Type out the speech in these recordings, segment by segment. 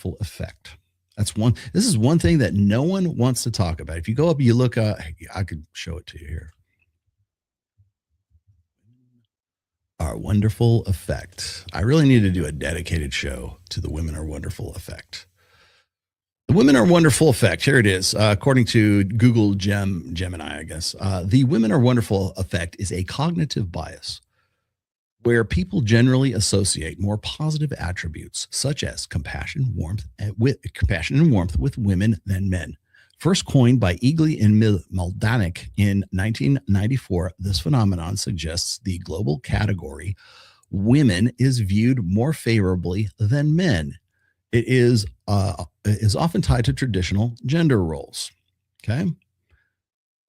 full effect. This is one thing that no one wants to talk about. If you go up, you look, I could show it to you here. Our wonderful effect. I really need to do a dedicated show to the women are wonderful effect. The women are wonderful effect. Here it is. According to Google Gemini, I guess. The women are wonderful effect is a cognitive bias where people generally associate more positive attributes such as compassion and warmth with women than men. First coined by Eagly and Maldanik in 1994, this phenomenon suggests the global category women is viewed more favorably than men. It is often tied to traditional gender roles. Okay.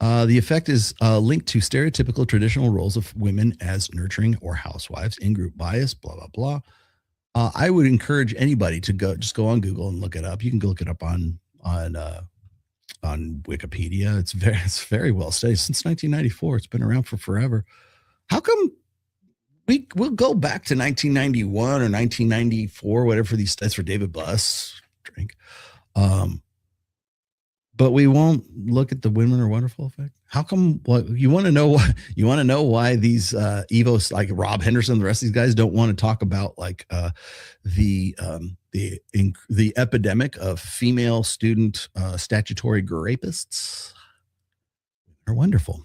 The effect is linked to stereotypical traditional roles of women as nurturing or housewives, in-group bias, blah, blah, blah. I would encourage anybody to go on Google and look it up. You can go look it up on Wikipedia. It's very well studied since 1994. It's been around for forever. How come we'll go back to 1991 or 1994, whatever these stats for David Buss drink. But we won't look at the women are wonderful effect. How come? What you want to know? You want to know why these Evos like Rob Henderson, the rest of these guys don't want to talk about like the epidemic of female student statutory rapists. They're wonderful,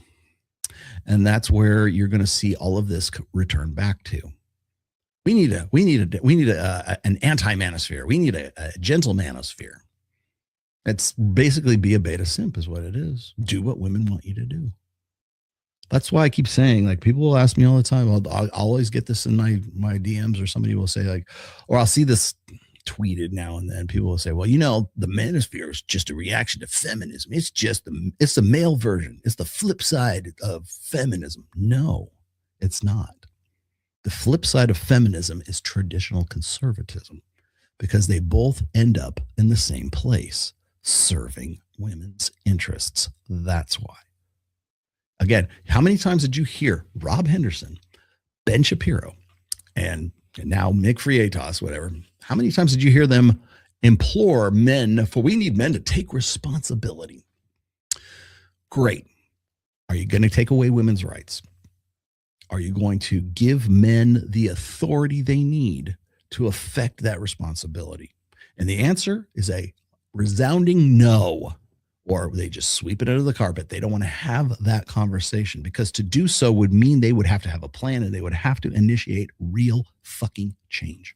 and that's where you're going to see all of this return back to. We need an anti-manosphere. We need a gentle manosphere. It's basically be a beta simp is what it is. Do what women want you to do. That's why I keep saying, like, people will ask me all the time. I'll always get this in my DMs, or somebody will say, like, or I'll see this tweeted now and then. People will say, well, the manosphere is just a reaction to feminism. It's the male version. It's the flip side of feminism. No, it's not. The flip side of feminism is traditional conservatism, because they both end up in the same place. Serving women's interests. That's why. Again, how many times did you hear Rob Henderson, Ben Shapiro, and now Nick Freitas, whatever? How many times did you hear them implore men we need men to take responsibility? Great. Are you going to take away women's rights? Are you going to give men the authority they need to affect that responsibility? And the answer is a resounding no, or they just sweep it under the carpet. They don't want to have that conversation, because to do so would mean they would have to have a plan, and they would have to initiate real fucking change.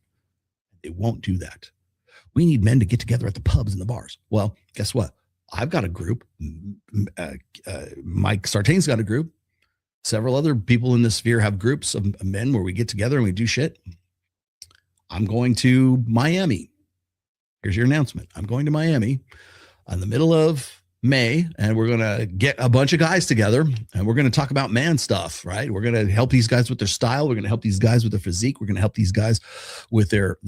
They won't do that. We need men to get together at the pubs and the bars. Well, guess what? I've got a group. Mike Sartain's got a group. Several other people in this sphere have groups of men where we get together and we do shit. I'm going to Miami. Here's your announcement. I'm going to Miami in the middle of May, and we're going to get a bunch of guys together, and we're going to talk about man stuff, right? We're going to help these guys with their style. We're going to help these guys with their physique. We're going to help these guys with their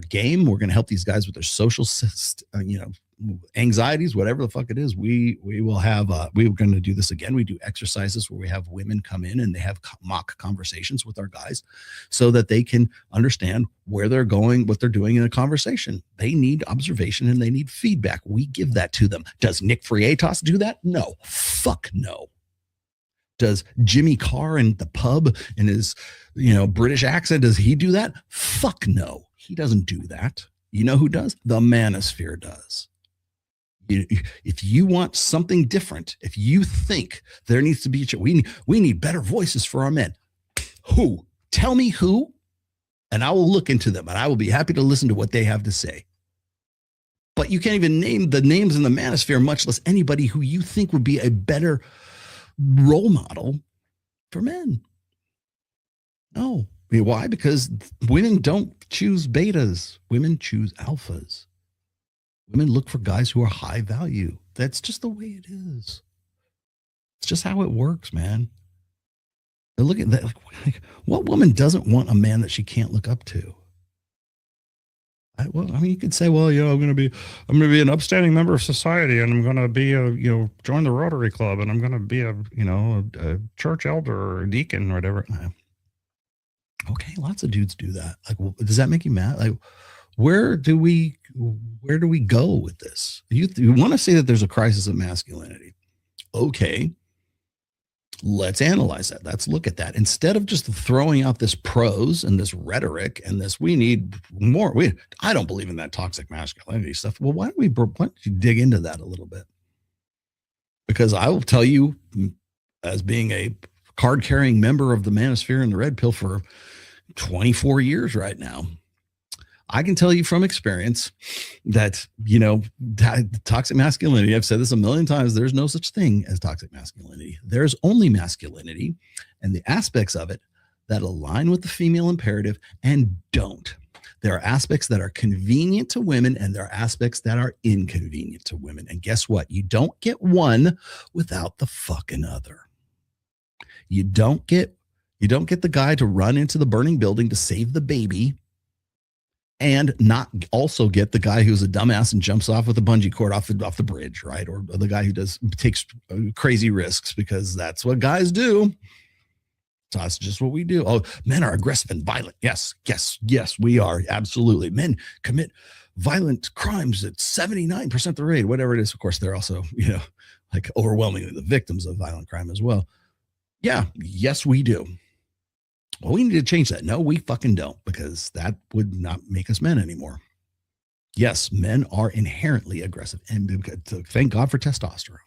game. We're going to help these guys with their social, anxieties, whatever the fuck it is. We will have, we're going to do this again. We do exercises where we have women come in and they have mock conversations with our guys so that they can understand where they're going, what they're doing in a conversation. They need observation and they need feedback. We give that to them. Does Nick Freitas do that? No. Fuck no. Does Jimmy Carr in the pub in his, British accent, does he do that? Fuck no. He doesn't do that. You know who does? The manosphere does. If you want something different, if you think there needs to be we need better voices for our men. Who? Tell me who, and I will look into them, and I will be happy to listen to what they have to say. But you can't even name the names in the manosphere, much less anybody who you think would be a better role model for men. No. Why? Because women don't choose betas. Women choose alphas. Women look for guys who are high value. That's just the way it is. It's just how it works, man. Look at that. Like, what woman doesn't want a man that she can't look up to? You could say, well, I'm going to be an upstanding member of society, and I'm going to be join the Rotary Club, and I'm going to be a church elder or a deacon or whatever. Okay, lots of dudes do that. Like, does that make you mad? Like, where do we go with this? You want to say that there's a crisis of masculinity. Okay, let's analyze that. Let's look at that. Instead of just throwing out this prose and this rhetoric and this, we need more. I don't believe in that toxic masculinity stuff. Well, why don't you dig into that a little bit? Because I will tell you, as being a card carrying member of the manosphere and the red pill for 24 years right now, I can tell you from experience that, toxic masculinity, I've said this a million times, there's no such thing as toxic masculinity. There's only masculinity and the aspects of it that align with the female imperative and don't. There are aspects that are convenient to women and there are aspects that are inconvenient to women. And guess what? You don't get one without the fucking other. You don't get the guy to run into the burning building to save the baby and not also get the guy who's a dumbass and jumps off with a bungee cord off the bridge, right? Or the guy who takes crazy risks, because that's what guys do. So that's just what we do. Oh, men are aggressive and violent. Yes, we are. Absolutely. Men commit violent crimes at 79% the rate, whatever it is. Of course, they're also, like overwhelmingly the victims of violent crime as well. Yeah, yes, we do. Well, we need to change that. No, we fucking don't, because that would not make us men anymore. Yes, men are inherently aggressive, and thank God for testosterone.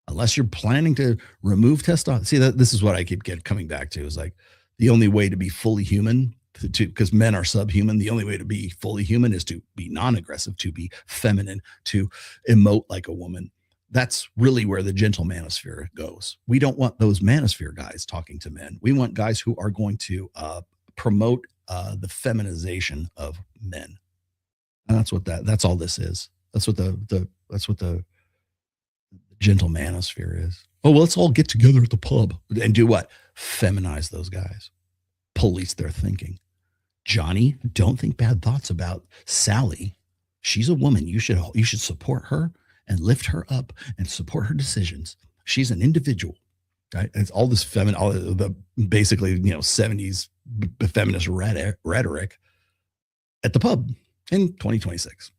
Unless you're planning to remove testosterone. See, this is what I keep coming back to, is like the only way to be fully human, because men are subhuman, the only way to be fully human is to be non-aggressive, to be feminine, to emote like a woman. That's really where the gentle manosphere goes. We don't want those manosphere guys talking to men. We want guys who are going to promote the feminization of men. And that's all this is. That's what the gentle manosphere is. Oh, well, let's all get together at the pub and do what? Feminize those guys. Police their thinking. Johnny, don't think bad thoughts about Sally. She's a woman. You should support her and lift her up and support her decisions. She's an individual, right? It's all this all the basically, 70s feminist rhetoric at the pub in 2026.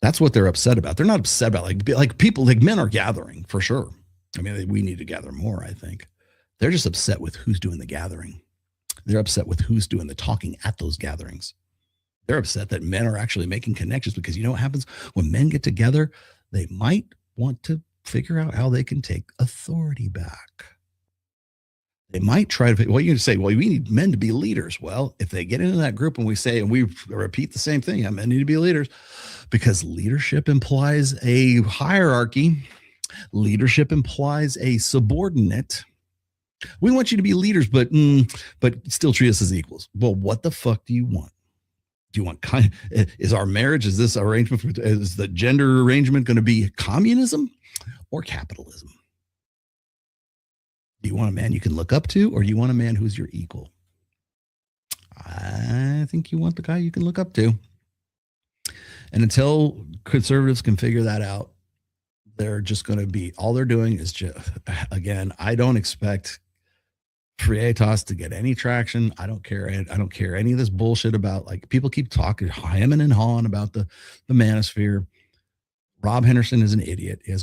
That's what they're upset about. They're not upset about like people, like men are gathering for sure. I mean, we need to gather more, I think. They're just upset with who's doing the gathering. They're upset with who's doing the talking at those gatherings. They're upset that men are actually making connections, because you know what happens when men get together? They might want to figure out how they can take authority back. They might try to, well, you say, well, we need men to be leaders. Well, if they get into that group and we repeat the same thing, men need to be leaders, because leadership implies a hierarchy. Leadership implies a subordinate. We want you to be leaders, but still treat us as equals. Well, what the fuck do you want? Do you want is our marriage, is this arrangement, is the gender arrangement going to be communism or capitalism? Do you want a man you can look up to, or do you want a man who's your equal? I think you want the guy you can look up to. And until conservatives can figure that out, they're just going to be, all they're doing is just, again, I don't expect Frietas to get any traction. I don't care any of this bullshit about, like, people keep talking, hemming and hawing about the manosphere. Rob Henderson is an idiot. I don't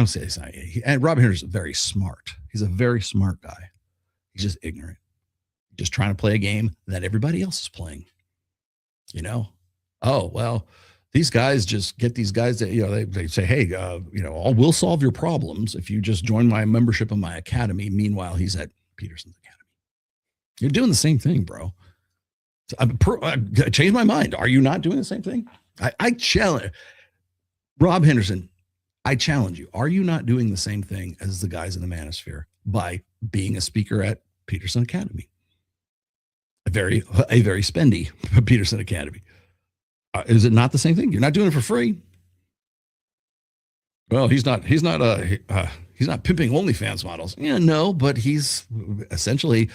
say he's not, and Rob Henderson is very smart. He's a very smart guy. He's just ignorant. Just trying to play a game that everybody else is playing. Oh, well, these guys just get these guys that, they say, hey, we'll solve your problems if you just join my membership in my academy. Meanwhile, he's at Peterson's Academy. You're doing the same thing, bro. I changed my mind. Are you not doing the same thing? I challenge Rob Henderson. I challenge you. Are you not doing the same thing as the guys in the manosphere by being a speaker at Peterson Academy? A very spendy Peterson Academy. Is it not the same thing? You're not doing it for free. Well, he's not pimping OnlyFans models. Yeah, no, but he's essentially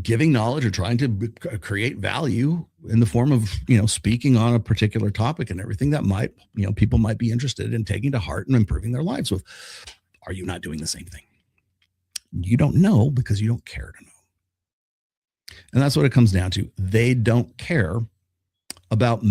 giving knowledge or trying to create value in the form of, speaking on a particular topic and everything that might, people might be interested in taking to heart and improving their lives with. Are you not doing the same thing? You don't know because you don't care to know. And that's what it comes down to. They don't care about